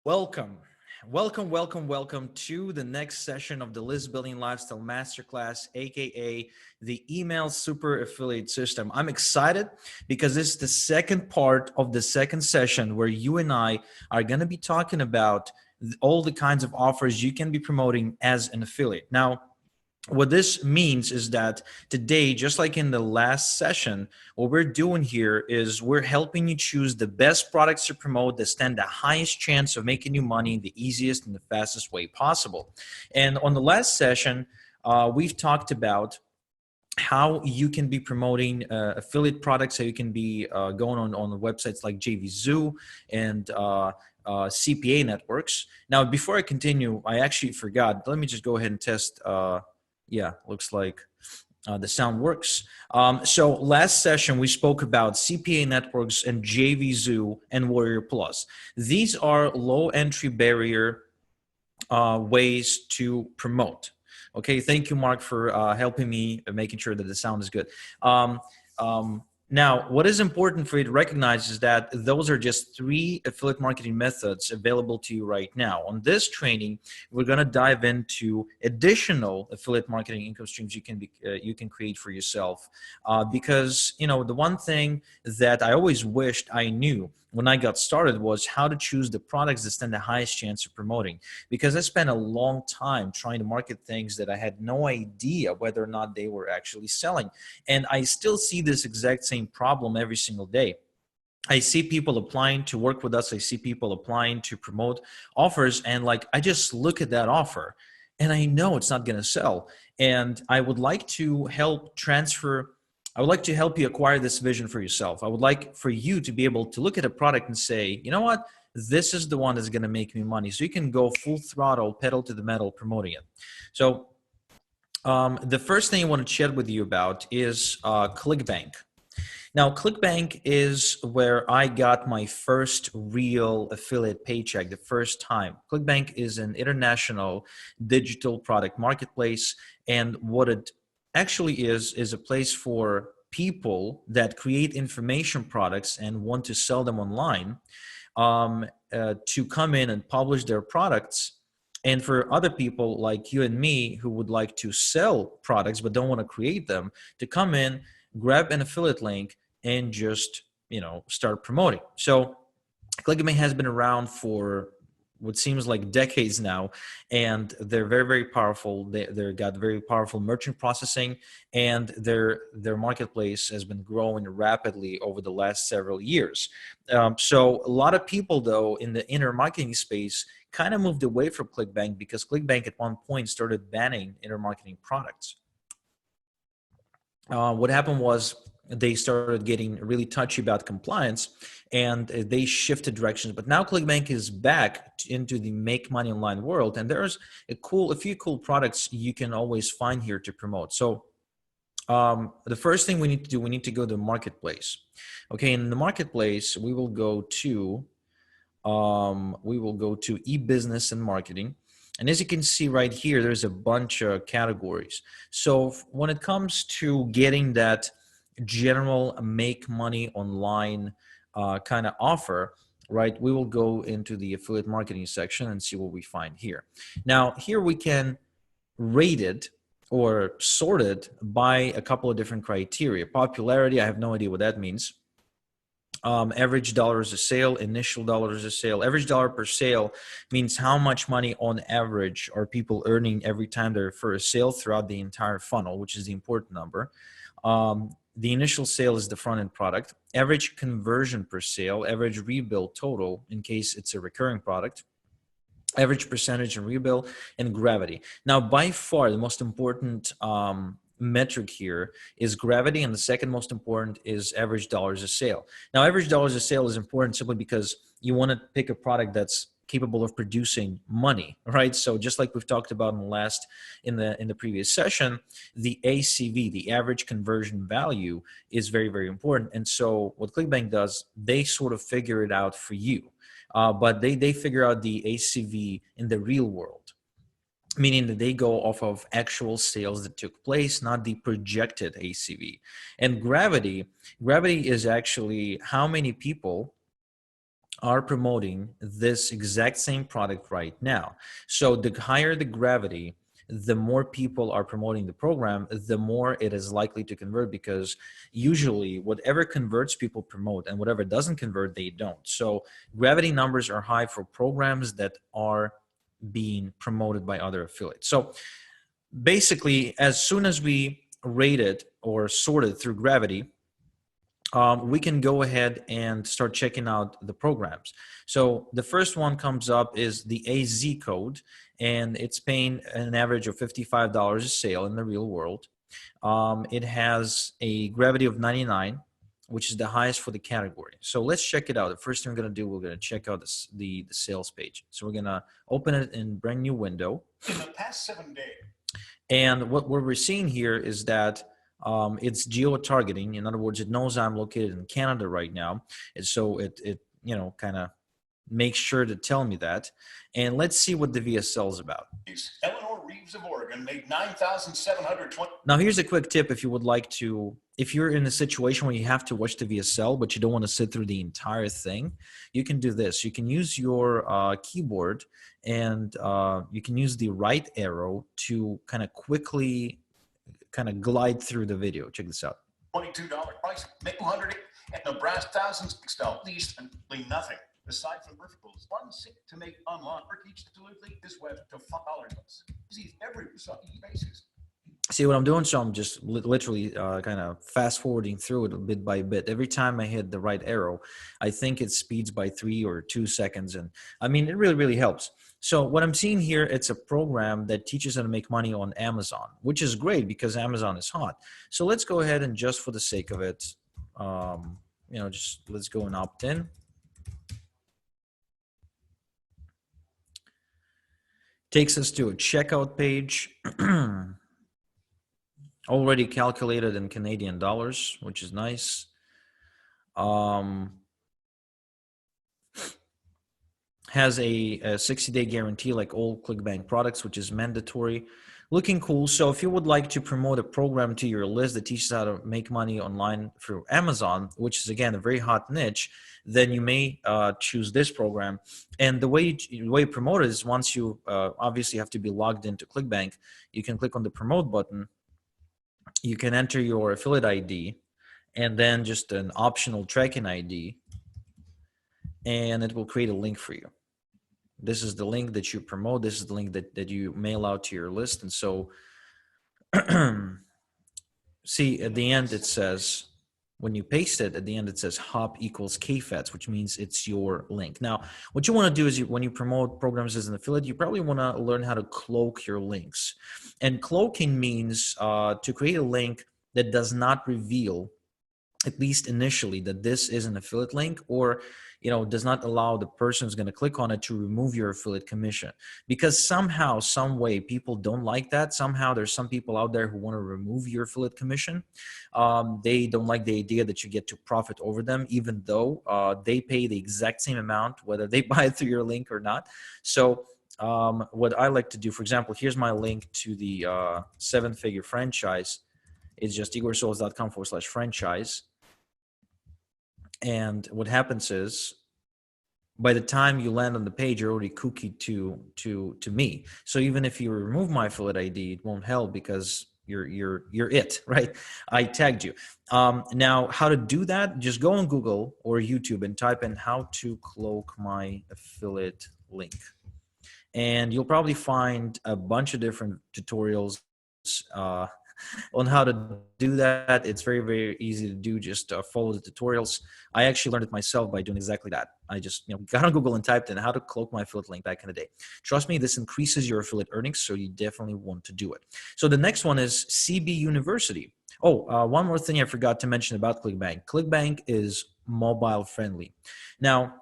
Welcome. Welcome to the next session of the List Building Lifestyle Masterclass, aka the Email Super Affiliate System. I'm excited because this is the second part of the second session where you and I are going to be talking about all the kinds of offers you can be promoting as an affiliate. Now, what this means is that today, just like in the last session, what we're doing here is we're helping you choose the best products to promote that stand the highest chance of making you money the easiest and the fastest way possible. And on the last session, we've talked about how you can be promoting affiliate products, how you can be going on websites like JVZoo and CPA networks. Now, before I continue, I actually forgot. Let me just go ahead and test. Yeah, looks like the sound works. So last session, we spoke about CPA networks and JVZoo and Warrior Plus. These are low entry barrier ways to promote. Okay, thank you, Mark, for helping me making sure that the sound is good. Um, Now, what is important for you to recognize is that those are just 3 affiliate marketing methods available to you right now. On this training, we're going to dive into additional affiliate marketing income streams you can create for yourself. Because the one thing that I always wished I knew when I got started was how to choose the products that stand the highest chance of promoting. Because I spent a long time trying to market things that I had no idea whether or not they were actually selling. And I still see this exact same problem every single day. I see people applying to work with us. I see people applying to promote offers. And I just look at that offer and I know it's not going to sell. And I would like to help you acquire this vision for yourself. I would like for you to be able to look at a product and say, you know what? This is the one that's going to make me money. So you can go full throttle, pedal to the metal, promoting it. So the first thing I want to chat with you about is Clickbank. Now, Clickbank is where I got my first real affiliate paycheck the first time. Clickbank is an international digital product marketplace, and what it actually is a place for people that create information products and want to sell them online to come in and publish their products, and for other people like you and me who would like to sell products but don't want to create them, to come in, grab an affiliate link, and just start promoting. So Clickbank has been around for what seems like decades now, and they're very, very powerful. They've got very powerful merchant processing, and their marketplace has been growing rapidly over the last several years. So a lot of people, though, in the inner marketing space kind of moved away from Clickbank because Clickbank at one point started banning inner marketing products. What happened was they started getting really touchy about compliance, and they shifted directions. But now Clickbank is back into the make money online world, and there's a few cool products you can always find here to promote. So the first thing we need to do, we need to go to the marketplace. Okay, in the marketplace, we will go to e-business and marketing. And as you can see right here, there's a bunch of categories. So when it comes to getting that general make money online kind of offer, right, we will go into the affiliate marketing section and see what we find here. Now, here we can rate it or sort it by a couple of different criteria. Popularity, I have no idea what that means. Average dollars a sale, initial dollars a sale. Average dollar per sale means how much money on average are people earning every time they refer a sale throughout the entire funnel, which is the important number. The initial sale is the front end product. Average conversion per sale, average rebill total in case it's a recurring product, average percentage in rebill, and gravity. Now, by far the most important metric here is gravity, and the second most important is average dollars a sale. Now, average dollars a sale is important simply because you want to pick a product that's capable of producing money, right? So just like we've talked about in the previous session, the ACV, the average conversion value, is very, very important. And so what Clickbank does, they sort of figure it out for you, but they figure out the ACV in the real world, meaning that they go off of actual sales that took place, not the projected ACV. And gravity is actually how many people are promoting this exact same product right now. So the higher the gravity, the more people are promoting the program, the more it is likely to convert, because usually whatever converts, people promote, and whatever doesn't convert, they don't. So gravity numbers are high for programs that are being promoted by other affiliates. So basically, as soon as we rated or sorted through gravity, we can go ahead and start checking out the programs. So the first one comes up is the AZ code, and it's paying an average of $55 a sale in the real world. It has a gravity of 99, which is the highest for the category. So let's check it out. The first thing we're going to do, we're going to check out the sales page. So we're going to open it in a brand new window. In the past 7 days. And what we're seeing here is that it's geo-targeting. In other words, it knows I'm located in Canada right now. And so it kind of makes sure to tell me that. And let's see what the VSL is about. Eleanor Reeves of Oregon made $9,720. Now, here's a quick tip if you would like to, if you're in a situation where you have to watch the VSL, but you don't want to sit through the entire thing, you can do this. You can use your keyboard, and you can use the right arrow to kind of quickly glide through the video. Check this out. $22 price, make 200 at Nebraska, thousands, least and nothing. Aside from verticals, one sick to make online, or teach to delete this web to $5. See every basis. See what I'm doing? So I'm just literally kind of fast forwarding through it bit by bit. Every time I hit the right arrow, I think it speeds by 3 or 2 seconds. And I mean, it really, really helps. So what I'm seeing here, it's a program that teaches how to make money on Amazon, which is great because Amazon is hot. So let's go ahead and, just for the sake of it, just let's go and opt in. Takes us to a checkout page. Already calculated in Canadian dollars, which is nice. Has a 60-day guarantee like all Clickbank products, which is mandatory. Looking cool. So if you would like to promote a program to your list that teaches how to make money online through Amazon, which is, again, a very hot niche, then you may choose this program. And the way you promote it is, once you obviously have to be logged into Clickbank, you can click on the promote button. You can enter your affiliate ID and then just an optional tracking ID, and it will create a link for you. This is the link that you promote. This is the link that you mail out to your list. And so see, at the end it says, when you paste it, at the end it says hop equals KFETs, which means it's your link. Now, what you want to do is, when you promote programs as an affiliate, you probably want to learn how to cloak your links. And cloaking means to create a link that does not reveal, at least initially, that this is an affiliate link, or does not allow the person who's going to click on it to remove your affiliate commission. Because somehow, some way, people don't like that. Somehow there's some people out there who want to remove your affiliate commission. They don't like the idea that you get to profit over them, even though they pay the exact same amount, whether they buy it through your link or not. So what I like to do, for example, here's my link to the 7-figure franchise. It's just igorsolis.com/franchise. And what happens is, by the time you land on the page, you're already cookied to me. So even if you remove my affiliate ID, it won't help, because you're it, right? I tagged you. Now, how to do that? Just go on Google or YouTube and type in "how to cloak my affiliate link," and you'll probably find a bunch of different tutorials on how to do that. It's very, very easy to do. Just follow the tutorials. I actually learned it myself by doing exactly that. I just got on Google and typed in "how to cloak my affiliate link" back in the day. Trust me, this increases your affiliate earnings, so you definitely want to do it. So the next one is CB University. One more thing I forgot to mention about Clickbank. Clickbank is mobile friendly. Now,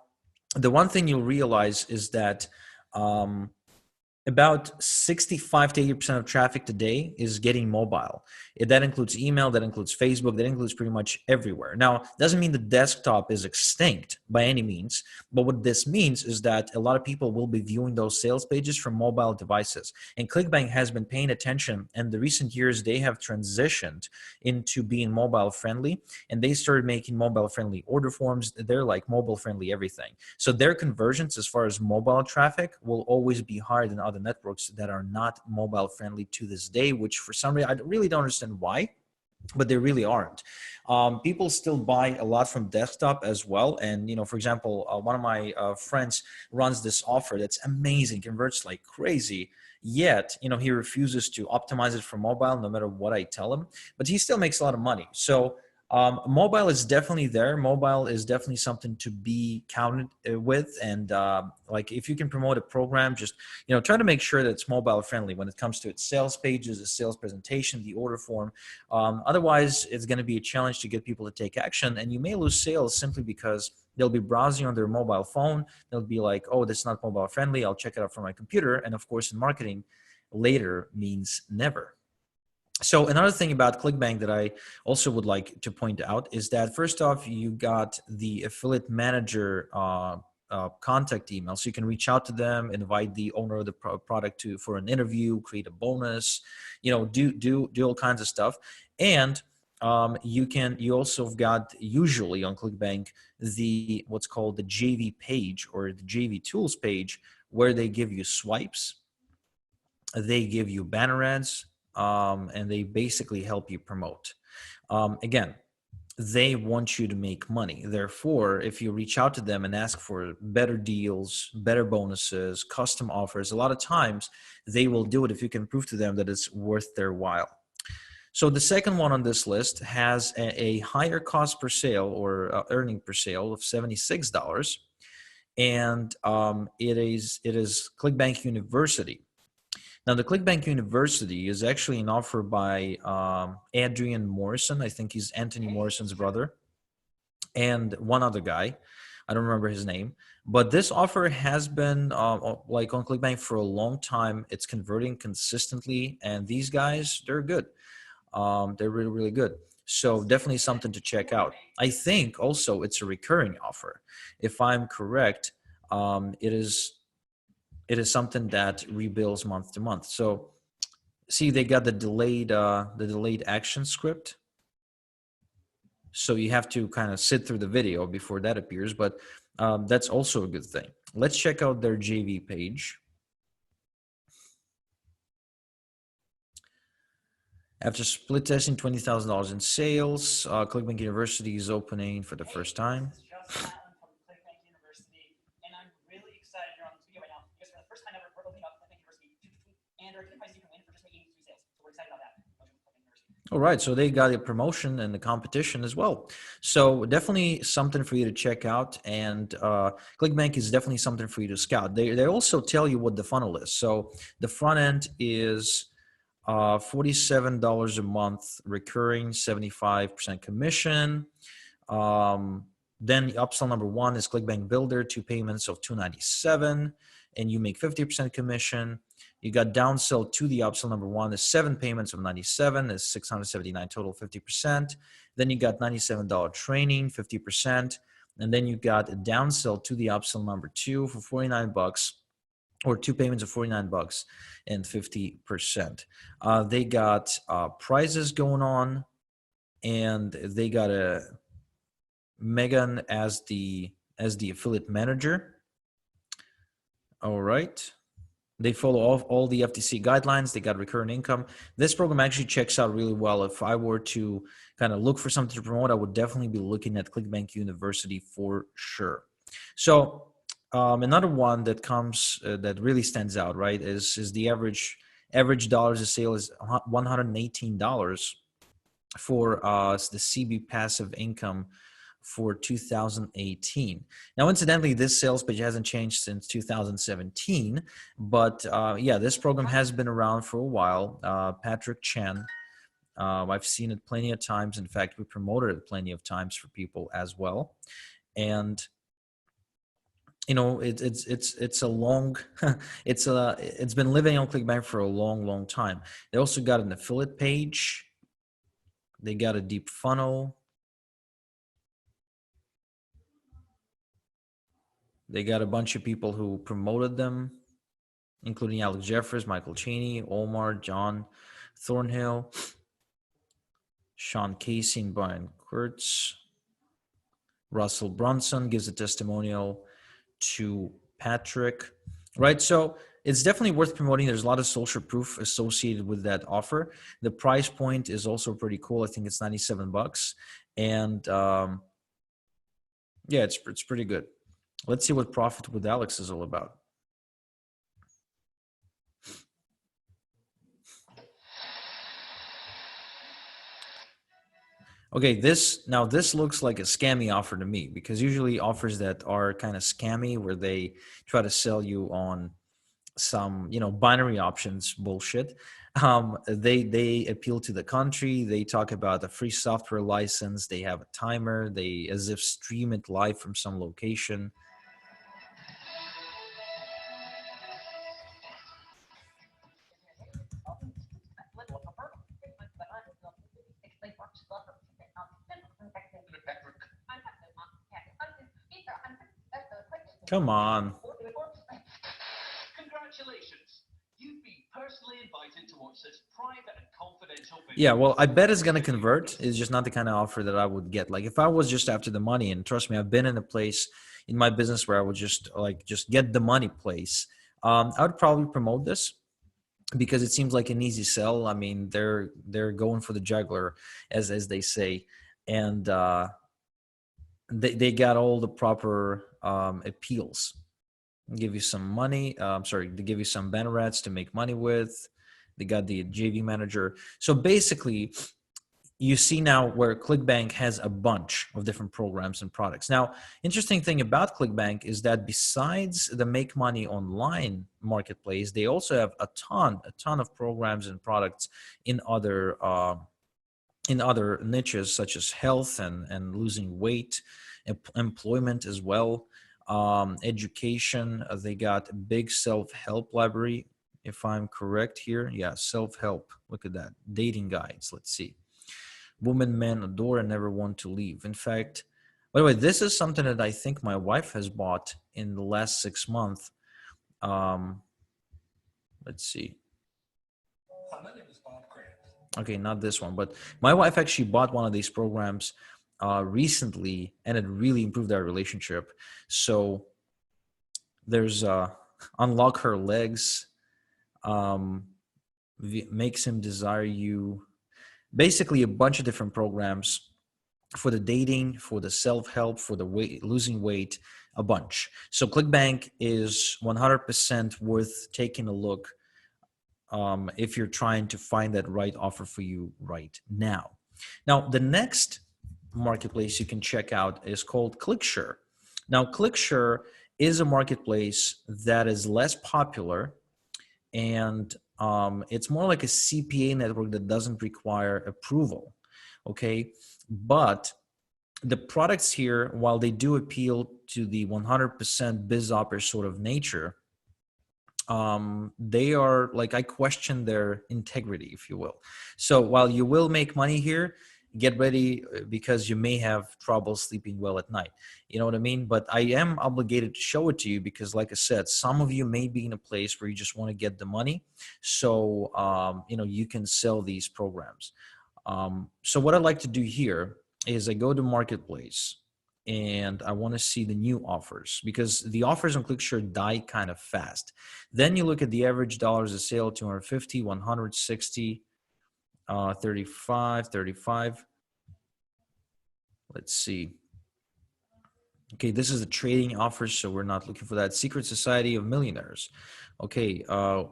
the one thing you'll realize is that About 65 to 80% of traffic today is getting mobile. That includes email, that includes Facebook, that includes pretty much everywhere. Now, doesn't mean the desktop is extinct by any means, but what this means is that a lot of people will be viewing those sales pages from mobile devices. And Clickbank has been paying attention, and the recent years they have transitioned into being mobile friendly, and they started making mobile friendly order forms. They're like mobile friendly everything. So their conversions as far as mobile traffic will always be higher than other networks that are not mobile friendly to this day, which for some reason I really don't understand why, but they really aren't. People still buy a lot from desktop as well. And, for example, one of my friends runs this offer that's amazing, converts like crazy. Yet, he refuses to optimize it for mobile no matter what I tell him, but he still makes a lot of money. So mobile is definitely there. Mobile is definitely something to be counted with. And like if you can promote a program, just, try to make sure that it's mobile friendly when it comes to its sales pages, the sales presentation, the order form. Otherwise, it's going to be a challenge to get people to take action, and you may lose sales simply because they'll be browsing on their mobile phone. They'll be like, oh, this is not mobile friendly. I'll check it out from my computer. And of course, in marketing, later means never. So another thing about Clickbank that I also would like to point out is that first off, you got the affiliate manager contact email, so you can reach out to them, invite the owner of the product for an interview, create a bonus, do all kinds of stuff, and you also have got usually on Clickbank the what's called the JV page or the JV tools page where they give you swipes, they give you banner ads, and they basically help you promote. Again, they want you to make money. Therefore, if you reach out to them and ask for better deals, better bonuses, custom offers, a lot of times they will do it if you can prove to them that it's worth their while. So the second one on this list has a higher cost per sale or earning per sale of $76, and it is Clickbank University. Now, the Clickbank University is actually an offer by Adrian Morrison. I think he's Anthony Morrison's brother, and one other guy. I don't remember his name. But this offer has been like on Clickbank for a long time. It's converting consistently, and these guys, they're good. They're really, really good. So definitely something to check out. I think also it's a recurring offer. If I'm correct, it is something that rebuilds month to month. So see, they got the delayed action script. So you have to kind of sit through the video before that appears, but that's also a good thing. Let's check out their JV page. After split testing $20,000 in sales, Clickbank University is opening for the first time. All right, so they got a promotion and the competition as well. So definitely something for you to check out, and Clickbank is definitely something for you to scout. They also tell you what the funnel is. So the front end is $47 a month recurring, 75% commission. Then upsell number one is Clickbank Builder, 2 payments of $297, and you make 50% commission. You got downsell to the upsell number one is 7 payments of $97, is $679 total, 50%. Then you got $97 training, 50%, and then you got a downsell to the upsell number two for $49, or 2 payments of $49 and 50%. They got prizes going on, and they got a Megan as the affiliate manager. All right. They follow all the FTC guidelines. They got recurring income. This program actually checks out really well. If I were to kind of look for something to promote, I would definitely be looking at Clickbank University for sure. So another one that comes that really stands out, right, is the average dollars a sale is $118 for the CB passive income for 2018. Now, incidentally, this sales page hasn't changed since 2017, but yeah, this program has been around for a while. Patrick Chen, I've seen it plenty of times. In fact, we promoted it plenty of times for people as well. And it's a long it's been living on Clickbank for a long time. They also got an affiliate page. They got a deep funnel. They got a bunch of people who promoted them, including Alex Jeffers, Michael Cheney, Omar, John Thornhill, Sean Casey, and Brian Kurtz. Russell Brunson gives a testimonial to Patrick, right? So it's definitely worth promoting. There's a lot of social proof associated with that offer. The price point is also pretty cool. I think it's $97, and yeah, it's pretty good. Let's see what Profit with Alex is all about. Okay, this looks like a scammy offer to me, because usually offers that are kind of scammy, where they try to sell you on some binary options bullshit. They appeal to the country. They talk about a free software license. They have a timer. They as if stream it live from some location. Come on. Congratulations. You've been personally invited to watch this private and confidential video. Yeah, well, I bet it's gonna convert. It's just not the kind of offer that I would get. Like if I was just after the money, and trust me, I've been in a place in my business where I would just get the money place. I would probably promote this because it seems like an easy sell. I mean, they're going for the juggler, as they say, and they got all the proper appeals. Give you some money. Sorry, they give you some banner ads to make money with. They got the JV manager. So basically, you see now where Clickbank has a bunch of different programs and products. Now, interesting thing about Clickbank is that besides the make money online marketplace, they also have a ton of programs and products in other niches, such as health and losing weight, employment as well, education. They got a big self-help library, if I'm correct here. Yeah, self-help. Look at that. Dating guides. Let's see. Women men adore and never want to leave. In fact, by the way, this is something that I think my wife has bought in the last 6 months. Um, let's see. Okay, not this one, but my wife actually bought one of these programs recently, and it really improved our relationship. So there's unlock her legs, um, makes him desire you. Basically, a bunch of different programs for the dating, for the self-help, for the losing weight, a bunch. So Clickbank is 100% worth taking a look if you're trying to find that right offer for you right now. Now, the next marketplace you can check out is called ClickShare. Now, ClickShare is a marketplace that is less popular, and it's more like a CPA network that doesn't require approval. Okay, but the products here, while they do appeal to the 100% biz opper sort of nature, they are like, I question their integrity, if you will. So while you will make money here, get ready because you may have trouble sleeping well at night. You know what I mean? But I am obligated to show it to you because, like I said, some of you may be in a place where you just want to get the money. So, you can sell these programs. So what I'd like to do here is I go to Marketplace and I want to see the new offers, because the offers on ClickShare die kind of fast. Then you look at the average dollars a sale: 250, 160, 35, 35. Let's see. Okay, this is the trading offers, so we're not looking for that. Secret Society of Millionaires. Okay,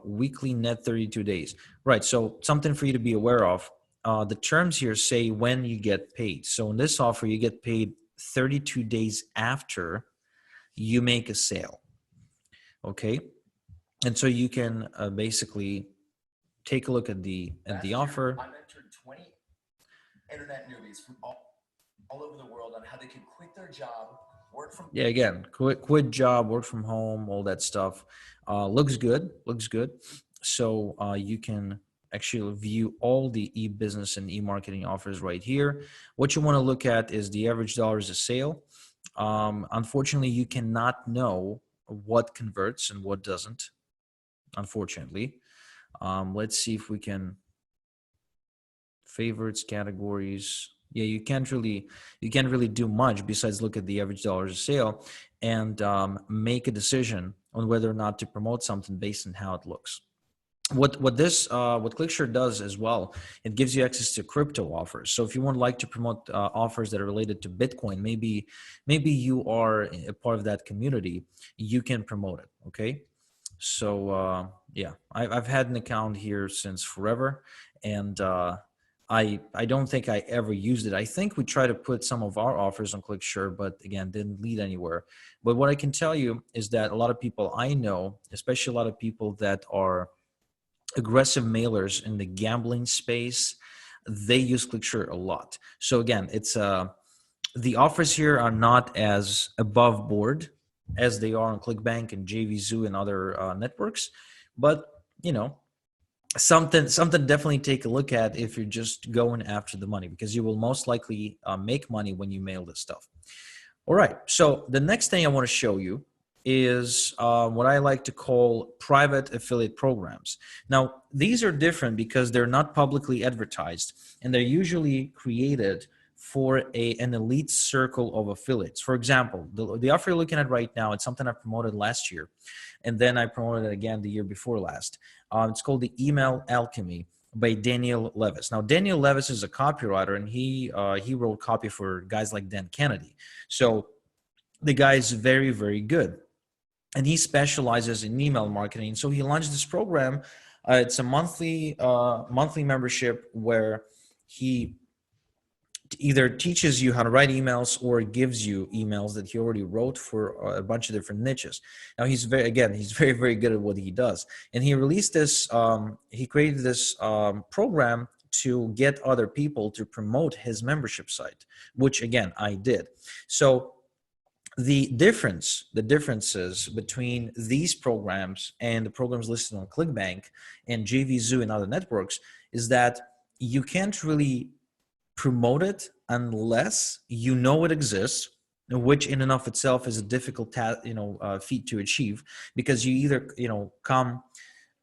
weekly net 32 days. Right, so something for you to be aware of. The terms here say when you get paid. So in this offer, you get paid 32 days after you make a sale. Okay, and so you can basically take a look at the offer. I mentored 20 internet newbies from all over the world on how they could quit their job, Work from Yeah, again, quit job, work from home, all that stuff. Looks good, looks good. So you can actually view all the e-business and e-marketing offers right here. What you want to look at is the average dollars a sale. Unfortunately, you cannot know what converts and what doesn't, unfortunately. Let's see if we can favorites, categories. Yeah, you can't really do much besides look at the average dollars a sale and make a decision on whether or not to promote something based on how it looks. What ClickShare does as well, it gives you access to crypto offers. So if you would like to promote offers that are related to Bitcoin, maybe you are a part of that community, you can promote it. Okay. So yeah, I've had an account here since forever, and I don't think I ever used it. I think we tried to put some of our offers on ClickSure, but again, didn't lead anywhere. But what I can tell you is that a lot of people I know, especially a lot of people that are aggressive mailers in the gambling space, they use ClickSure a lot. So again, it's the offers here are not as above board as they are on Clickbank and JVZoo and other networks, but you know, something definitely take a look at if you're just going after the money, because you will most likely make money when you mail this stuff. All right, so the next thing I want to show you is what I like to call private affiliate programs. Now, these are different because they're not publicly advertised, and they're usually created for an elite circle of affiliates. For example, the offer you're looking at right now, it's something I promoted last year, and then I promoted it again the year before last. It's called the Email Alchemy by Daniel Levis. Now, Daniel Levis is a copywriter, and he wrote copy for guys like Dan Kennedy. So the guy is very, very good, and he specializes in email marketing. So he launched this program. It's a monthly membership where he either teaches you how to write emails or gives you emails that he already wrote for a bunch of different niches. Now he's very, very good at what he does. And he released this, he created this program to get other people to promote his membership site, which again, I did. So the differences between these programs and the programs listed on Clickbank and JVZoo and other networks is that you can't really promote it unless you know it exists, which in and of itself is a difficult feat to achieve, because you either come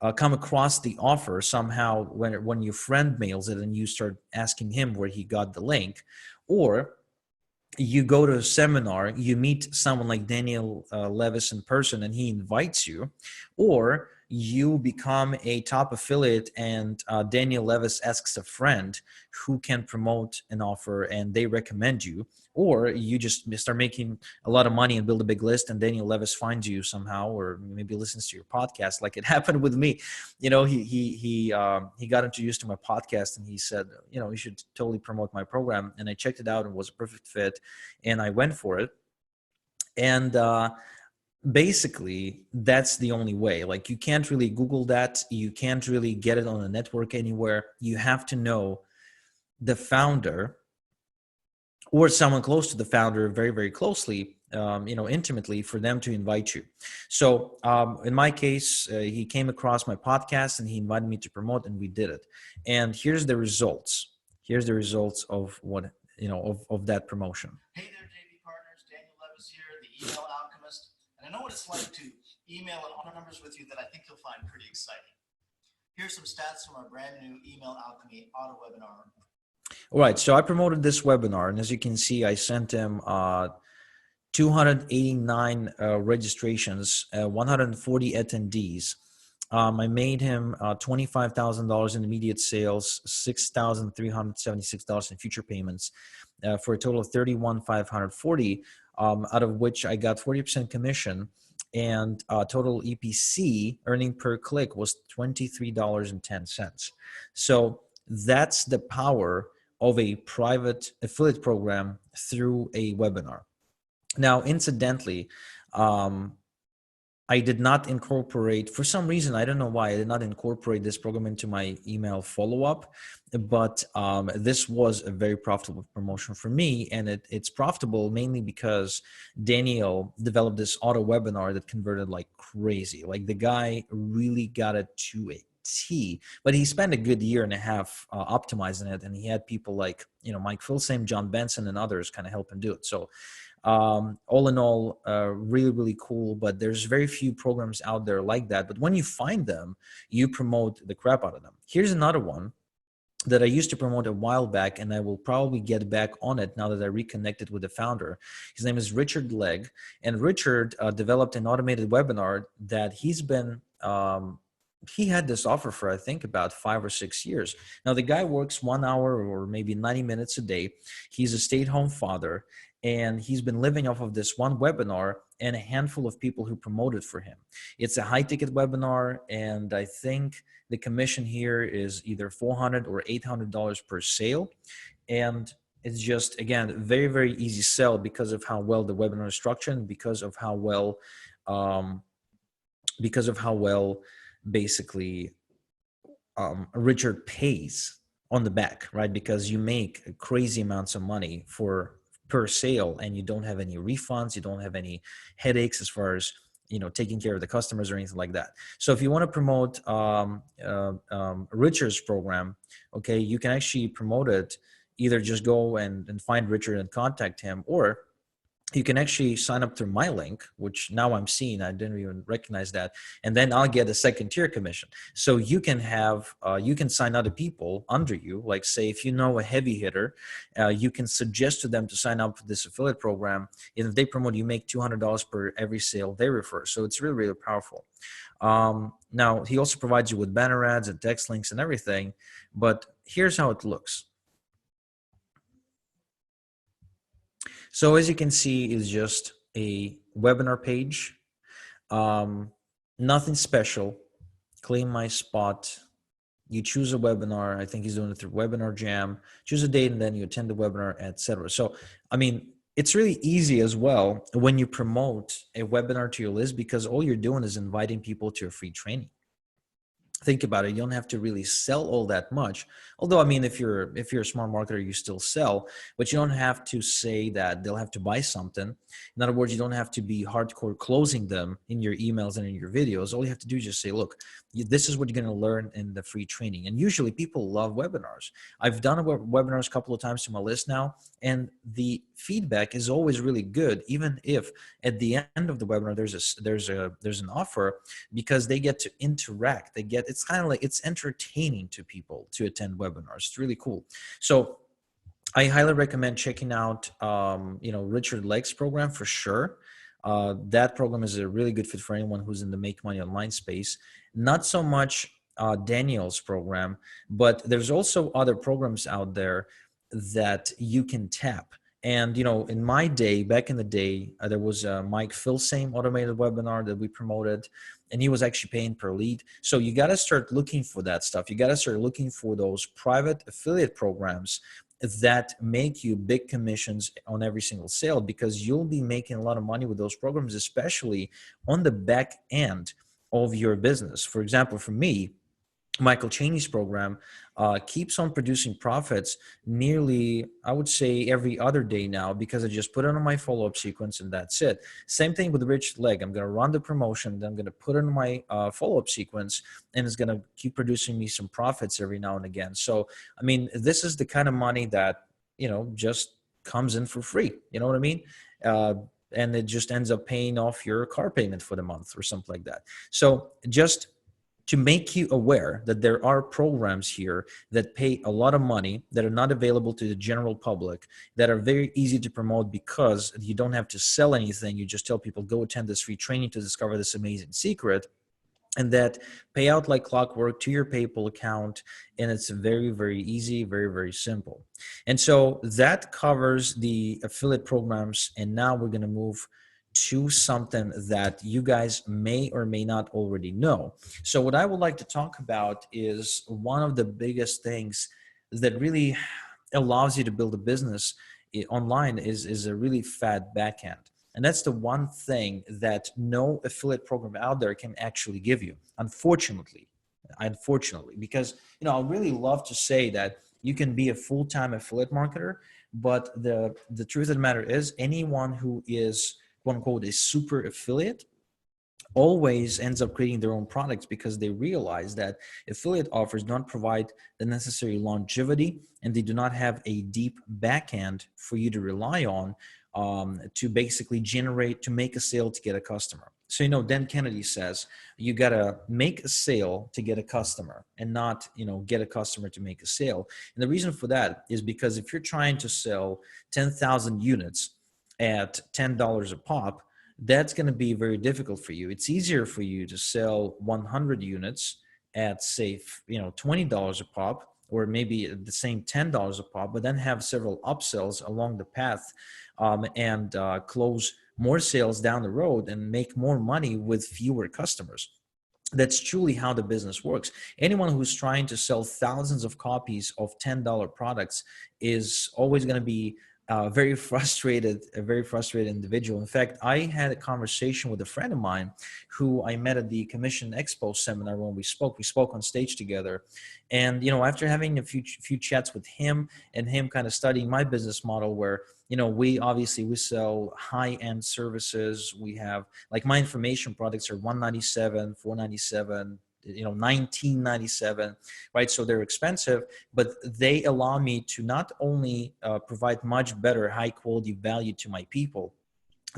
across the offer somehow when your friend mails it and you start asking him where he got the link, or you go to a seminar, you meet someone like Daniel Levis in person and he invites you, or you become a top affiliate and Daniel Levis asks a friend who can promote an offer and they recommend you, or you just start making a lot of money and build a big list and Daniel Levis finds you somehow, or maybe listens to your podcast like it happened with me. He got introduced to my podcast and he said, you should totally promote my program, and I checked it out and it was a perfect fit and I went for it. And basically that's the only way. Like, you can't really Google that, you can't really get it on a network anywhere. You have to know the founder or someone close to the founder very, very closely, intimately, for them to invite you. So in my case, he came across my podcast and he invited me to promote, and we did it. And here's the results. Here's the results of what, of that promotion. Hey there, JV Partners. Daniel Levis here, the Email Alchemist. And I know what it's like to email and honor numbers with you that I think you'll find pretty exciting. Here's some stats from our brand new Email Alchemy auto webinar. All right, so I promoted this webinar, and as you can see, I sent him 289 registrations, 140 attendees. I made him $25,000 in immediate sales, $6,376 in future payments, for a total of $31,540, out of which I got 40% commission, and total EPC, earning per click, was $23.10. So that's the power of a private affiliate program through a webinar. Now, incidentally, I did not incorporate, for some reason, I don't know why, I did not incorporate this program into my email follow-up, but this was a very profitable promotion for me. And it's profitable mainly because Daniel developed this auto webinar that converted like crazy. Like the guy really got it to a T, but he spent a good year and a half optimizing it. And he had people like, Mike Filsame, John Benson, and others kind of help him do it. So all in all, really, really cool. But there's very few programs out there like that. But when you find them, you promote the crap out of them. Here's another one that I used to promote a while back, and I will probably get back on it now that I reconnected with the founder. His name is Richard Legg, and Richard developed an automated webinar that he had this offer for, I think, about 5 or 6 years. Now, the guy works 1 hour or maybe 90 minutes a day. He's a stay-at-home father, and he's been living off of this one webinar and a handful of people who promote it for him. It's a high-ticket webinar, and I think the commission here is either $400 or $800 per sale. And it's just, again, very, very easy sell because of how well the webinar is structured and because of how well basically Richard pays on the back, right? Because you make crazy amounts of money per sale, and you don't have any refunds, you don't have any headaches as far as taking care of the customers or anything like that. So if you want to promote Richard's program, okay, you can actually promote it. Either just go and find Richard and contact him, or you can actually sign up through my link, which now I'm seeing, I didn't even recognize that. And then I'll get a second tier commission. So you can have, you can sign other people under you. Like say, if you know a heavy hitter, you can suggest to them to sign up for this affiliate program. And if they promote, you make $200 per every sale they refer. So it's really, really powerful. Now he also provides you with banner ads and text links and everything, but here's how it looks. So as you can see, it's just a webinar page. Nothing special. Claim my spot. You choose a webinar. I think he's doing it through Webinar Jam. Choose a date, and then you attend the webinar, etc. So, I mean, it's really easy as well when you promote a webinar to your list, because all you're doing is inviting people to a free training. Think about it. You don't have to really sell all that much. Although, I mean, if you're a smart marketer, you still sell, but you don't have to say that they'll have to buy something. In other words, you don't have to be hardcore closing them in your emails and in your videos. All you have to do is just say, look, this is what you're going to learn in the free training. And usually people love webinars. I've done webinars a couple of times to my list now, and the feedback is always really good, even if at the end of the webinar there's an offer, because they get to interact. It's kind of like, it's entertaining to people to attend webinars. It's really cool. So I highly recommend checking out Richard Legg's program for sure. That program is a really good fit for anyone who's in the make money online space. Not so much Daniel's program, but there's also other programs out there that you can tap. And in my day, back in the day, there was a Mike Filsame automated webinar that we promoted, and he was actually paying per lead. So you got to start looking for that stuff. You got to start looking for those private affiliate programs that make you big commissions on every single sale, because you'll be making a lot of money with those programs, especially on the back end of your business. For example, for me, Michael Cheney's program keeps on producing profits nearly, I would say, every other day now, because I just put it on my follow-up sequence and that's it. Same thing with Rich Legg. I'm going to run the promotion, then I'm going to put it in my follow-up sequence, and it's going to keep producing me some profits every now and again. So, I mean, this is the kind of money that, just comes in for free. You know what I mean? And it just ends up paying off your car payment for the month or something like that. So just to make you aware that there are programs here that pay a lot of money, that are not available to the general public, that are very easy to promote because you don't have to sell anything. You just tell people, go attend this free training to discover this amazing secret, and that pay out like clockwork to your PayPal account. And it's very, very easy, very, very simple. And so that covers the affiliate programs. And now we're going to move to something that you guys may or may not already know. So what I would like to talk about is one of the biggest things that really allows you to build a business online is a really fat backend. And that's the one thing that no affiliate program out there can actually give you, unfortunately, because I really love to say that you can be a full-time affiliate marketer, but the truth of the matter is anyone who is quote unquote a super affiliate always ends up creating their own products because they realize that affiliate offers don't provide the necessary longevity, and they do not have a deep backend for you to rely on to basically generate, to make a sale to get a customer. So Dan Kennedy says you got to make a sale to get a customer, and not get a customer to make a sale. And the reason for that is because if you're trying to sell 10,000 units at $10 a pop, that's going to be very difficult for you. It's easier for you to sell 100 units at, say, $20 a pop, or maybe the same $10 a pop, but then have several upsells along the path, and close more sales down the road and make more money with fewer customers. That's truly how the business works. Anyone who's trying to sell thousands of copies of $10 products is always going to be a very frustrated individual. In fact, I had a conversation with a friend of mine who I met at the Commission Expo seminar. When we spoke on stage together. And, after having a few chats with him, and him kind of studying my business model, where, we sell high-end services. We have, like, my information products are $197, $497, $1997, right? So they're expensive, but they allow me to not only provide much better high quality value to my people.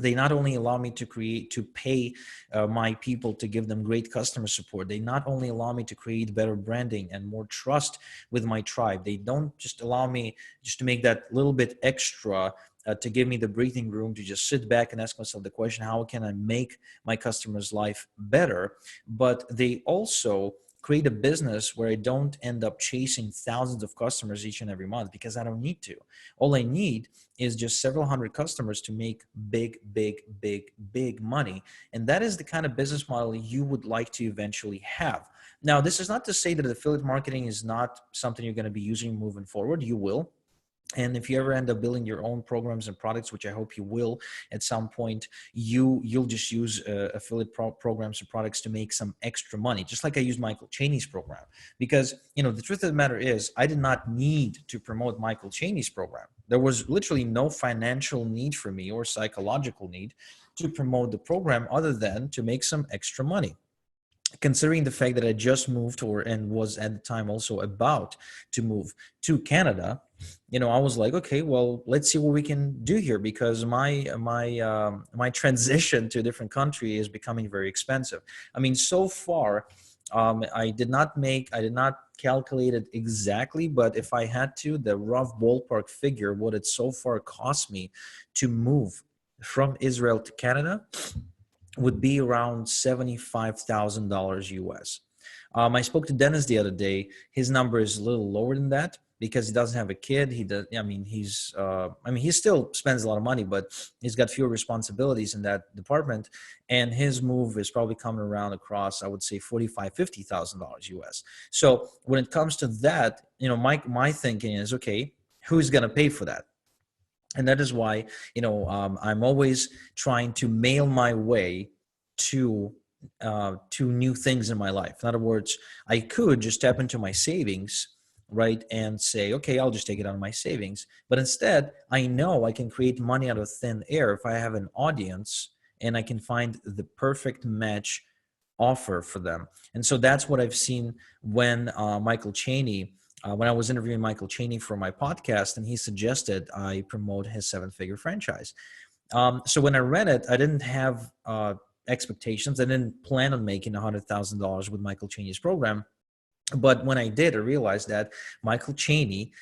They not only allow me to pay my people to give them great customer support. They not only allow me to create better branding and more trust with my tribe. They don't just allow me just to make that little bit extra, to give me the breathing room to just sit back and ask myself the question, how can I make my customer's life better? But they also create a business where I don't end up chasing thousands of customers each and every month, because I don't need to. All I need is just several hundred customers to make big, big, big, big money. And that is the kind of business model you would like to eventually have. Now, this is not to say that affiliate marketing is not something you're going to be using moving forward. You will. And if you ever end up building your own programs and products, which I hope you will at some point, you'll just use affiliate programs or products to make some extra money, just like I used Michael Cheney's program. Because the truth of the matter is, I did not need to promote Michael Cheney's program. There was literally no financial need for me or psychological need to promote the program, other than to make some extra money. Considering the fact that I just moved, and was at the time also about to move to Canada, I was like, okay, well, let's see what we can do here, because my transition to a different country is becoming very expensive. I mean, so far, I did not calculate it exactly, but if I had to, the rough ballpark figure, what it so far cost me to move from Israel to Canada would be around $75,000 US. I spoke to Dennis the other day. His number is a little lower than that, because he doesn't have a kid. He does. He still spends a lot of money, but he's got fewer responsibilities in that department. And his move is probably coming around across, I would say, $50,000 US. So when it comes to that, my thinking is, okay, who's going to pay for that? And that is why I'm always trying to mail my way to new things in my life. In other words, I could just tap into my savings, right, and say, okay, I'll just take it out of my savings. But instead, I know I can create money out of thin air if I have an audience and I can find the perfect match offer for them. And so that's what I've seen when when I was interviewing Michael Cheney for my podcast, and he suggested I promote his 7-figure franchise. So when I read it, I didn't have expectations. I didn't plan on making $100,000 with Michael Cheney's program. But when I did, I realized that Michael Cheney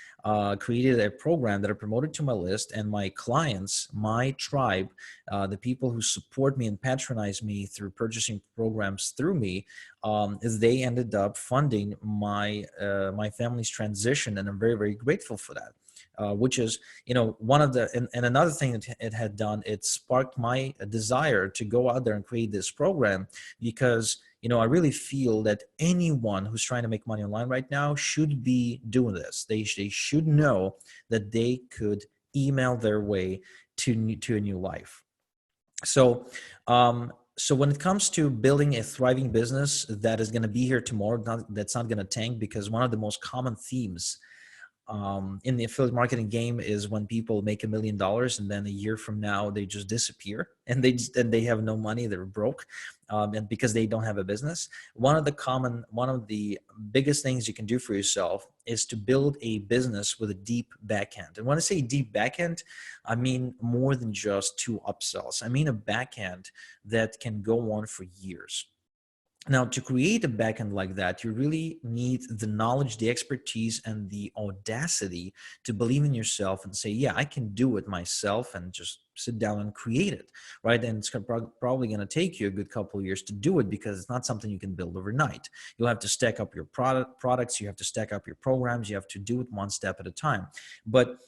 created a program that I promoted to my list, and my clients, my tribe, the people who support me and patronize me through purchasing programs through me, they ended up funding my family's transition, and I'm very, very grateful for that. Which is, one of the, and another thing that it had done, it sparked my desire to go out there and create this program, because I really feel that anyone who's trying to make money online right now should be doing this. They should know that they could email their way to a new life. So, so when it comes to building a thriving business that is going to be here tomorrow, that's not going to tank, because one of the most common themes in the affiliate marketing game is when people make $1 million and then a year from now they just disappear, and they have no money, they're broke, and because they don't have a business. One of the biggest things you can do for yourself is to build a business with a deep backend. And when I say deep backend, I mean more than just two upsells. I mean a backend that can go on for years. Now, to create a backend like that, you really need the knowledge, the expertise, and the audacity to believe in yourself and say, yeah, I can do it myself, and just sit down and create it, right? And it's probably going to take you a good couple of years to do it, because it's not something you can build overnight. You'll have to stack up your products, you have to stack up your programs, you have to do it one step at a time. But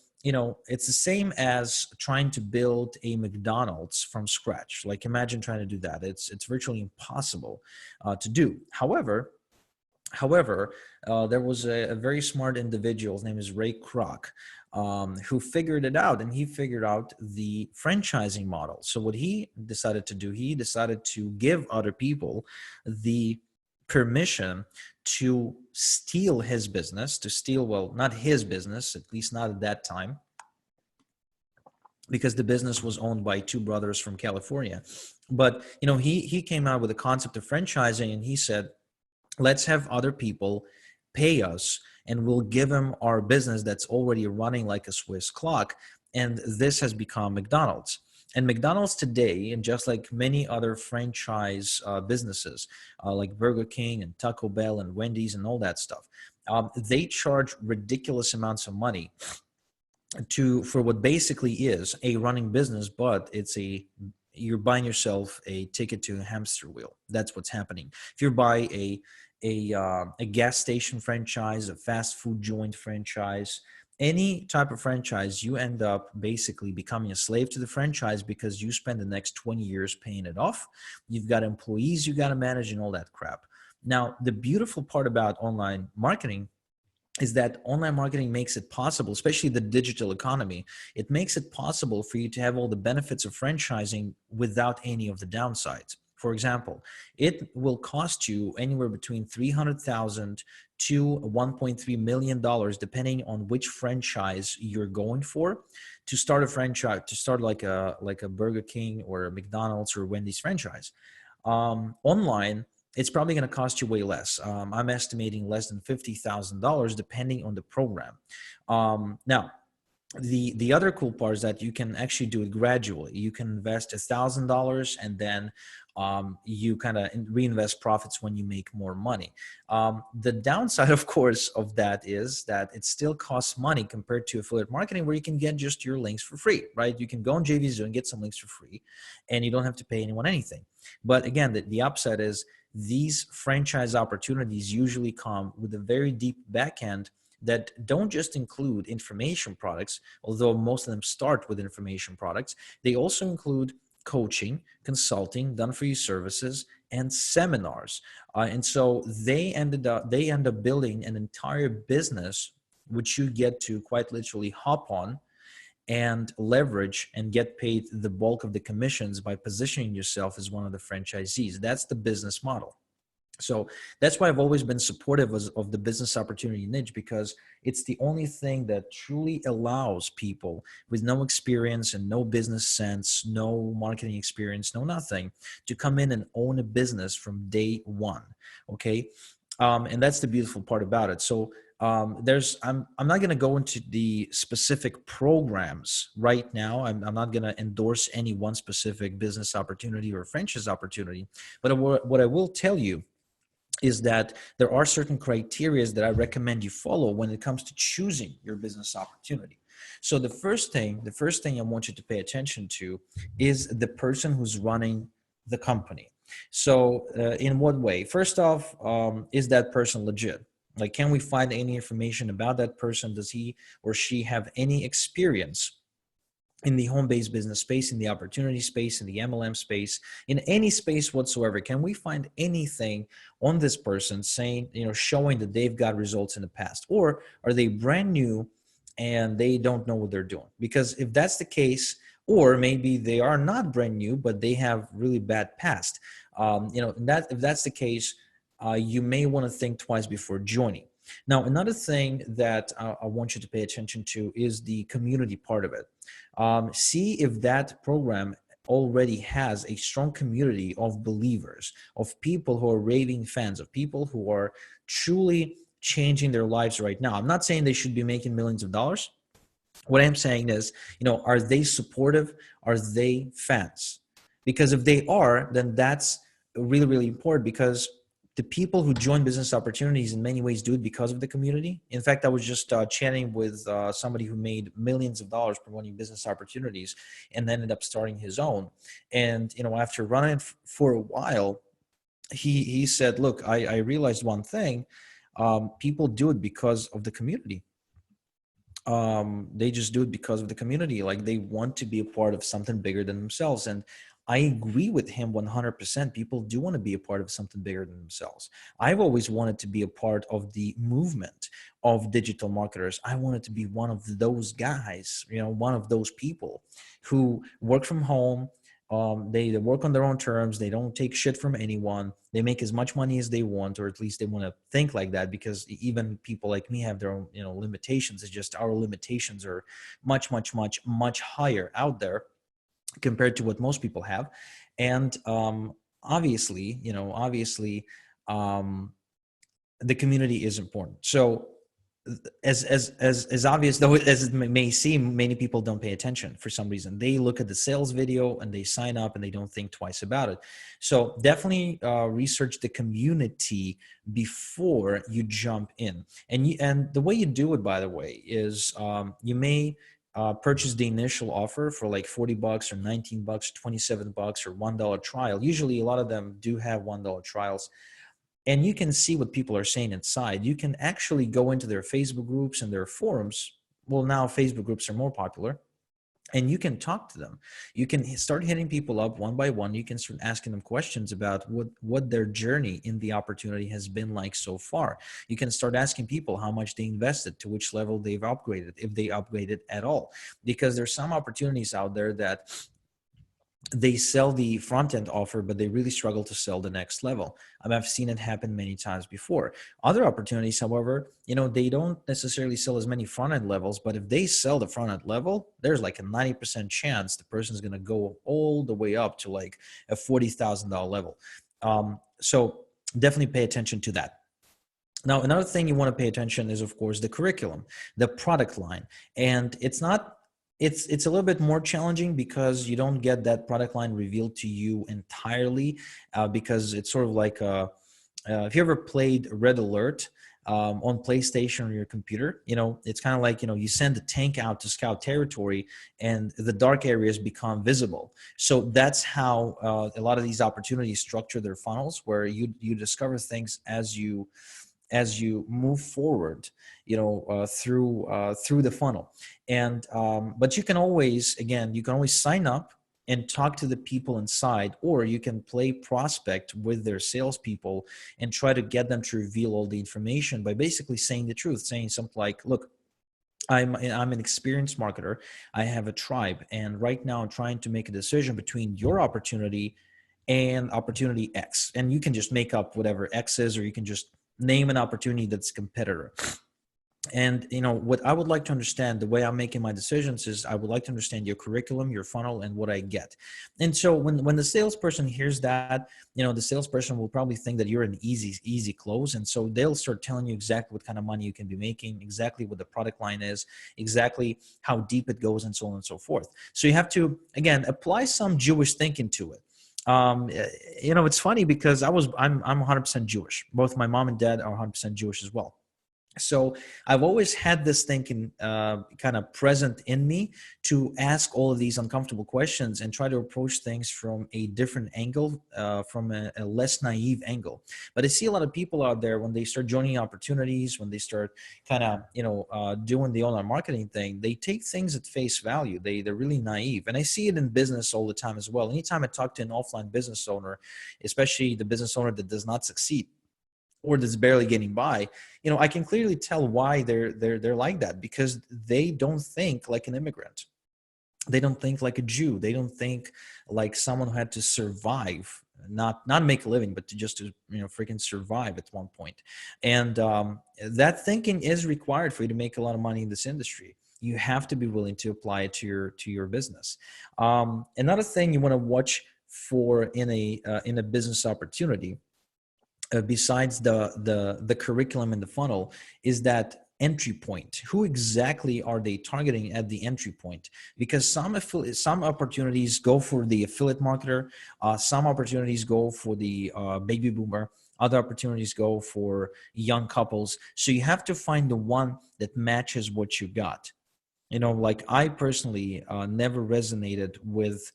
it's the same as trying to build a McDonald's from scratch. Like, imagine trying to do that. It's virtually impossible to do. However, there was a very smart individual. His name is Ray Kroc, who figured it out, and he figured out the franchising model. So what he decided to do, he decided to give other people the permission to steal his business, well, not his business, at least not at that time, because the business was owned by two brothers from California. But he came out with the concept of franchising, and he said, let's have other people pay us, and we'll give them our business that's already running like a Swiss clock. And this has become McDonald's. And McDonald's today, and just like many other franchise businesses, like Burger King and Taco Bell and Wendy's and all that stuff, they charge ridiculous amounts of money for what basically is a running business, but you're buying yourself a ticket to a hamster wheel. That's what's happening. If you buy a gas station franchise, a fast food joint franchise, any type of franchise, you end up basically becoming a slave to the franchise, because you spend the next 20 years paying it off. You've got employees you got to manage and all that crap. Now, the beautiful part about online marketing is that online marketing makes it possible, especially the digital economy. It makes it possible for you to have all the benefits of franchising without any of the downsides. For example, it will cost you anywhere between $300,000 to $1.3 million, depending on which franchise you're going for, to start a franchise, to start like a Burger King or a McDonald's or Wendy's franchise. Online, it's probably going to cost you way less. I'm estimating less than $50,000, depending on the program. Now, the other cool part is that you can actually do it gradually. You can invest $1,000, and then you kind of reinvest profits when you make more money. The downside, of course, of that is that it still costs money compared to affiliate marketing, where you can get just your links for free, right? You can go on JVZoo and get some links for free, and you don't have to pay anyone anything. But again, the upside is these franchise opportunities usually come with a very deep backend that don't just include information products, although most of them start with information products. They also include coaching, consulting, done-for-you services, and seminars. And so they end up building an entire business, which you get to quite literally hop on and leverage and get paid the bulk of the commissions by positioning yourself as one of the franchisees. That's the business model. So that's why I've always been supportive of the business opportunity niche, because it's the only thing that truly allows people with no experience and no business sense, no marketing experience, no nothing, to come in and own a business from day one. Okay. And that's the beautiful part about it. So I'm not going to go into the specific programs right now. I'm not going to endorse any one specific business opportunity or franchise opportunity, but what I will tell you is that there are certain criteria that I recommend you follow when it comes to choosing your business opportunity. So the first thing I want you to pay attention to is the person who's running the company. So in what way? First off, is that person legit? Like, can we find any information about that person? Does he or she have any experience in the home-based business space, in the opportunity space, in the MLM space, in any space whatsoever? Can we find anything on this person saying, showing that they've got results in the past? Or are they brand new and they don't know what they're doing? Because if that's the case, or maybe they are not brand new, but they have really bad past. If that's the case, you may want to think twice before joining. Now, another thing that I want you to pay attention to is the community part of it. See if that program already has a strong community of believers, of people who are raving fans, of people who are truly changing their lives right now. I'm not saying they should be making millions of dollars. What I'm saying is, are they supportive? Are they fans? Because if they are, then that's really, really important, because the people who join business opportunities in many ways do it because of the community. In fact, I was just chatting with somebody who made millions of dollars promoting business opportunities and ended up starting his own. And, after running it for a while, he said, look, I realized one thing. People do it because of the community. They just do it because of the community. Like, they want to be a part of something bigger than themselves. And I agree with him 100%. People do want to be a part of something bigger than themselves. I've always wanted to be a part of the movement of digital marketers. I wanted to be one of those guys, one of those people who work from home. They work on their own terms. They don't take shit from anyone. They make as much money as they want, or at least they want to think like that, because even people like me have their own, limitations. It's just our limitations are much, much, much, much higher out there compared to what most people have. And obviously, um, the community is important. So as obvious though as it may seem, many people don't pay attention for some reason. They look at the sales video and they sign up and they don't think twice about it. So definitely research the community before you jump in. And the way you do it, by the way, is you may purchase the initial offer for like $40 or $19, $27 or $1 trial. Usually a lot of them do have $1 trials, and you can see what people are saying inside. You can actually go into their Facebook groups and their forums. Well, now Facebook groups are more popular, and you can talk to them. You can start hitting people up one by one. You can start asking them questions about what their journey in the opportunity has been like so far. You can start asking people how much they invested, to which level they've upgraded, if they upgraded at all. Because there's some opportunities out there that they sell the front end offer, but they really struggle to sell the next level. I've seen it happen many times before. Other opportunities, however, they don't necessarily sell as many front end levels, but if they sell the front end level, there's like a 90% chance the person's going to go all the way up to like a $40,000 level. So definitely pay attention to that. Now, another thing you want to pay attention is, of course, the curriculum, the product line. And it's a little bit more challenging because you don't get that product line revealed to you entirely, because it's sort of like if you ever played Red Alert on PlayStation or your computer, it's kind of like, you send a tank out to scout territory and the dark areas become visible. So that's how a lot of these opportunities structure their funnels, where you discover things as you move forward, through the funnel. And but you can always sign up and talk to the people inside, or you can play prospect with their salespeople and try to get them to reveal all the information by basically saying the truth, saying something like, look, I'm an experienced marketer. I have a tribe, and right now I'm trying to make a decision between your opportunity and opportunity X. And you can just make up whatever X is, or you can just name an opportunity that's a competitor. And what I would like to understand, the way I'm making my decisions, is I would like to understand your curriculum, your funnel, and what I get. And so when the salesperson hears that, the salesperson will probably think that you're an easy close. And so they'll start telling you exactly what kind of money you can be making, exactly what the product line is, exactly how deep it goes, and so on and so forth. So you have to, again, apply some Jewish thinking to it. It's funny because I'm 100% Jewish. Both my mom and dad are 100% Jewish as well. So I've always had this thinking kind of present in me to ask all of these uncomfortable questions and try to approach things from a different angle, from a less naive angle. But I see a lot of people out there, when they start joining opportunities, when they start kind of, doing the online marketing thing, they take things at face value. They're really naive. And I see it in business all the time as well. Anytime I talk to an offline business owner, especially the business owner that does not succeed, or that's barely getting by, I can clearly tell why they're like that, because they don't think like an immigrant. They don't think like a Jew. They don't think like someone who had to survive, not make a living, but to just to freaking survive at one point. And that thinking is required for you to make a lot of money in this industry. You have to be willing to apply it to your business. Another thing you want to watch for in a business opportunity, besides the curriculum in the funnel, is that entry point. Who exactly are they targeting at the entry point? Because some opportunities go for the affiliate marketer, some opportunities go for the baby boomer, other opportunities go for young couples. So you have to find the one that matches what you got. Like I personally never resonated with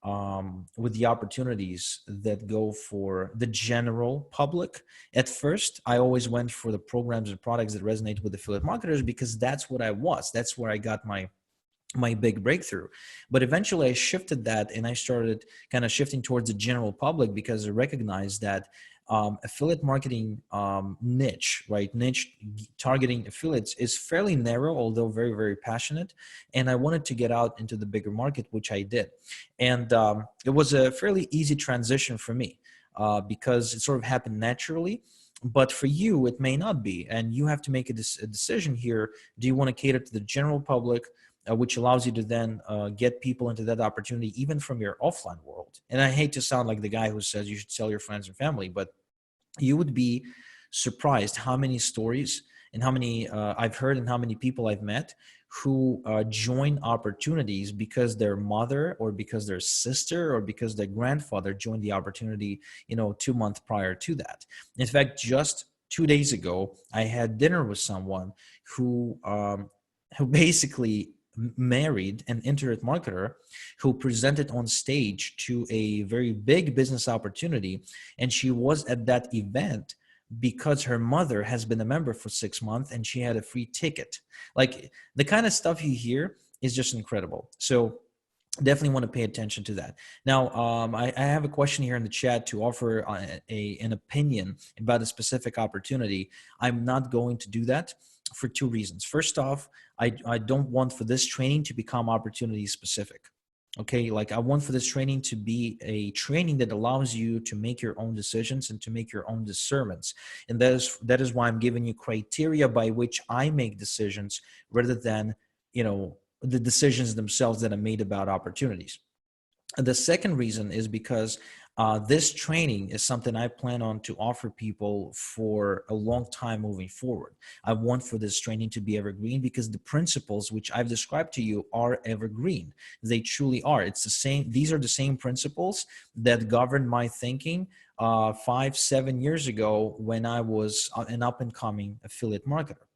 the opportunities that go for the general public. At first, I always went for the programs and products that resonate with affiliate marketers because that's what I was. That's where I got my big breakthrough. But eventually I shifted that and I started kind of shifting towards the general public because I recognized that affiliate marketing niche, right? Niche targeting affiliates is fairly narrow, although very, very passionate. And I wanted to get out into the bigger market, which I did. And it was a fairly easy transition for me because it sort of happened naturally. But for you, it may not be. And you have to make a decision here. Do you want to cater to the general public, which allows you to then get people into that opportunity, even from your offline world? And I hate to sound like the guy who says you should sell your friends and family, but you would be surprised how many stories and how many I've heard and how many people I've met who join opportunities because their mother or because their sister or because their grandfather joined the opportunity, 2 months prior to that. In fact, just 2 days ago, I had dinner with someone who basically married an internet marketer who presented on stage to a very big business opportunity. And she was at that event because her mother has been a member for 6 months and she had a free ticket. Like the kind of stuff you hear is just incredible. So definitely want to pay attention to that. Now, I have a question here in the chat to offer an opinion about a specific opportunity. I'm not going to do that for two reasons. First off, I don't want for this training to become opportunity specific. Okay, like I want for this training to be a training that allows you to make your own decisions and to make your own discernments. And that is why I'm giving you criteria by which I make decisions rather than, the decisions themselves that are made about opportunities. And the second reason is because this training is something I plan on to offer people for a long time moving forward. I want for this training to be evergreen because the principles which I've described to you are evergreen. They truly are. It's the same. These are the same principles that governed my thinking 5-7 years ago when I was an up and coming affiliate marketer.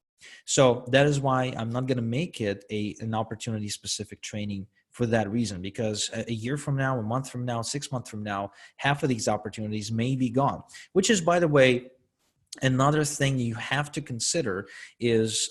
So that is why I'm not going to make it an opportunity specific training for that reason, because a year from now, a month from now, 6 months from now, half of these opportunities may be gone, which is, by the way, another thing you have to consider is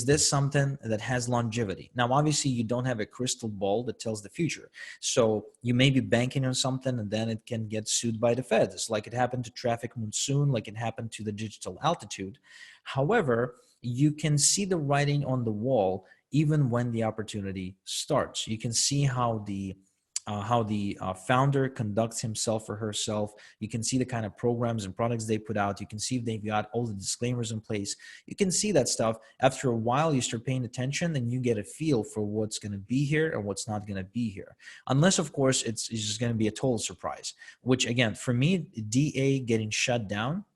this something that has longevity? Now, obviously, you don't have a crystal ball that tells the future. So you may be banking on something and then it can get sued by the feds, like it happened to Traffic Monsoon, like it happened to the Digital Altitude. However, you can see the writing on the wall even when the opportunity starts. You can see how the founder conducts himself or herself. You can see the kind of programs and products they put out. You can see if they've got all the disclaimers in place. You can see that stuff. After a while, you start paying attention and you get a feel for what's going to be here and what's not going to be here. Unless, of course, it's just going to be a total surprise, which again, for me, DA getting shut down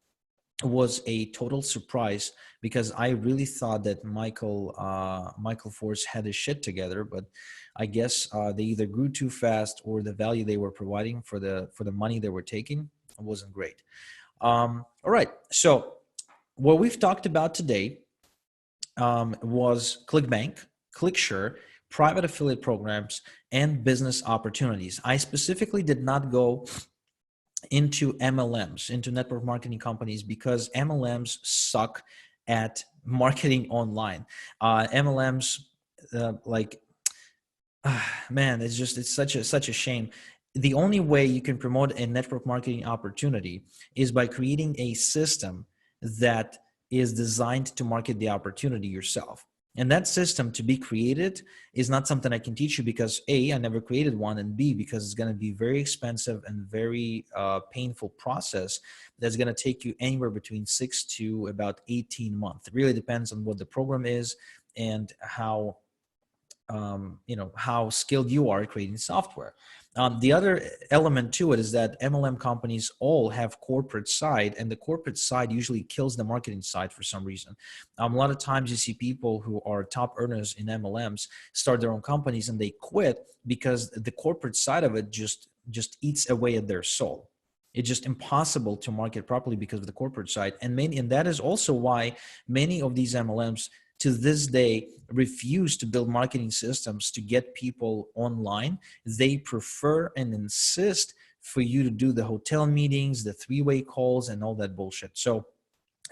was a total surprise because I really thought that Michael Force had his shit together, but I guess they either grew too fast or the value they were providing for the money they were taking wasn't great. All right, so what we've talked about today was ClickBank, ClickShare, private affiliate programs, and business opportunities. I specifically did not go into MLMs, into network marketing companies, because MLMs suck at marketing online. MLMs, man, it's such a shame. The only way you can promote a network marketing opportunity is by creating a system that is designed to market the opportunity yourself. And that system to be created is not something I can teach you because A, I never created one, and B, because it's going to be very expensive and very painful process that's going to take you anywhere between 6 to about 18 months. It really depends on what the program is and how how skilled you are at creating software. The other element to it is that MLM companies all have corporate side, and the corporate side usually kills the marketing side for some reason. A lot of times you see people who are top earners in MLMs start their own companies and they quit because the corporate side of it just eats away at their soul. It's just impossible to market properly because of the corporate side, and that is also why many of these MLMs to this day refuse to build marketing systems to get people online. They prefer and insist for you to do the hotel meetings, the three-way calls, and all that bullshit. So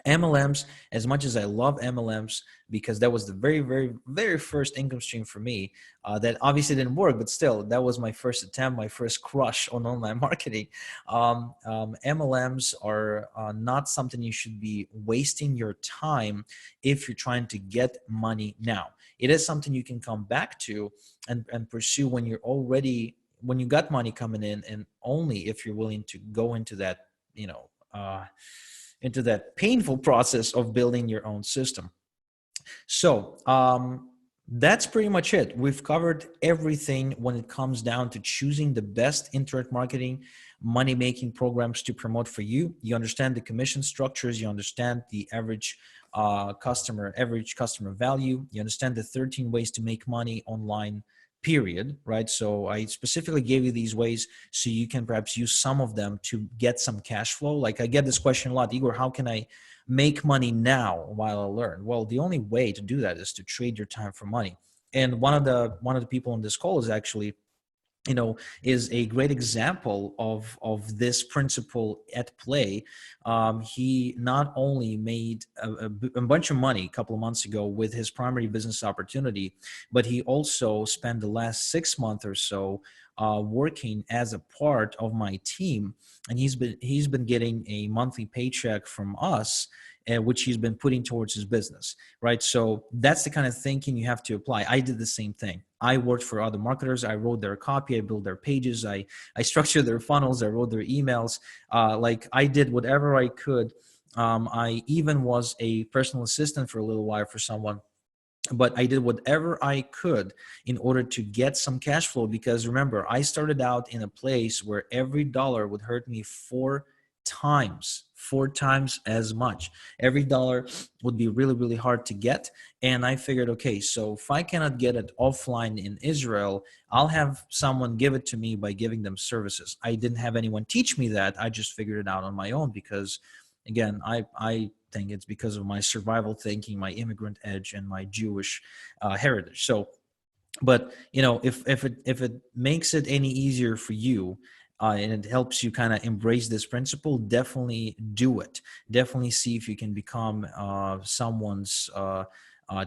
MLMs, as much as I love MLMs, because that was the very, very, very first income stream for me, that obviously didn't work, but still, that was my first attempt, my first crush on online marketing. MLMs are not something you should be wasting your time if you're trying to get money now. It is something you can come back to and pursue when you got money coming in, and only if you're willing to go into that, into that painful process of building your own system. So that's pretty much it. We've covered everything when it comes down to choosing the best internet marketing, money-making programs to promote for you. You understand the commission structures. You understand the average customer value. You understand the 13 ways to make money online, period, right? So I specifically gave you these ways so you can perhaps use some of them to get some cash flow. Like I get this question a lot, Igor, how can I make money now while I learn? Well, the only way to do that is to trade your time for money. And one of the people on this call is actually is a great example of this principle at play. He not only made a bunch of money a couple of months ago with his primary business opportunity, but he also spent the last 6 months or so working as a part of my team, and he's been getting a monthly paycheck from us, which he's been putting towards his business, right? So that's the kind of thinking you have to apply. I did the same thing. I worked for other marketers. I wrote their copy. I built their pages. I structured their funnels. I wrote their emails. Like I did whatever I could. I even was a personal assistant for a little while for someone. But I did whatever I could in order to get some cash flow, because remember, I started out in a place where every dollar would hurt me four times as much. Every dollar would be really, really hard to get. And I figured, okay, so if I cannot get it offline in Israel, I'll have someone give it to me by giving them services. I didn't have anyone teach me that. I just figured it out on my own because, again, I think it's because of my survival thinking, my immigrant edge, and my Jewish heritage. So, but if it makes it any easier for you, and it helps you kind of embrace this principle, definitely do it. Definitely see if you can become someone's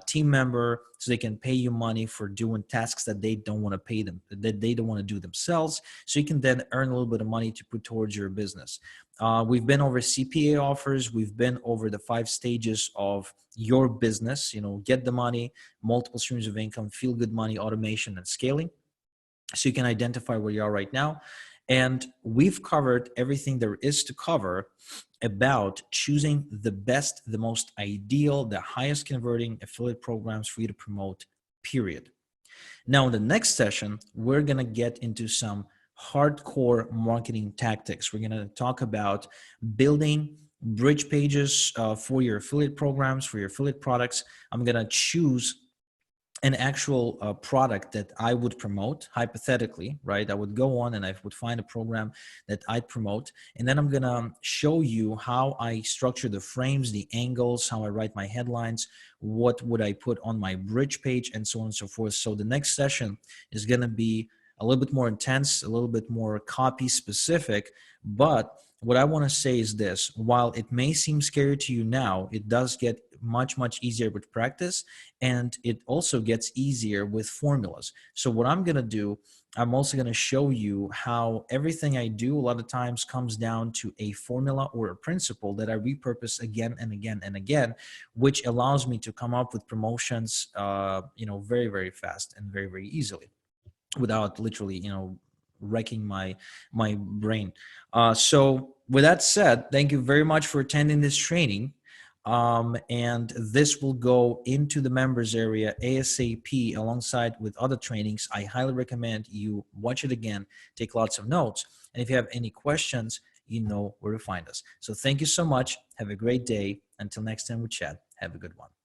team member, so they can pay you money for doing tasks that they don't want to pay them, that they don't want to do themselves, so you can then earn a little bit of money to put towards your business. We've been over CPA offers. We've been over the 5 stages of your business, get the money, multiple streams of income, feel good money, automation, and scaling, so you can identify where you are right now. And we've covered everything there is to cover about choosing the best, the most ideal, the highest converting affiliate programs for you to promote, period. Now, in the next session, we're going to get into some hardcore marketing tactics. We're going to talk about building bridge pages for your affiliate programs, for your affiliate products. I'm going to choose an actual product that I would promote, hypothetically, right? I would go on and I would find a program that I'd promote. And then I'm going to show you how I structure the frames, the angles, how I write my headlines, what would I put on my bridge page, and so on and so forth. So the next session is going to be a little bit more intense, a little bit more copy specific. But what I want to say is this: while it may seem scary to you now, it does get much easier with practice, and it also gets easier with formulas. So what I'm going to do, I'm also going to show you how everything I do a lot of times comes down to a formula or a principle that I repurpose again and again and again, which allows me to come up with promotions, very fast and very easily, without literally, wrecking my brain. So with that said, thank you very much for attending this training. And this will go into the members area ASAP alongside with other trainings. I highly recommend you watch it again, take lots of notes. And if you have any questions, you know where to find us. So thank you so much. Have a great day. Until next time we chat, have a good one.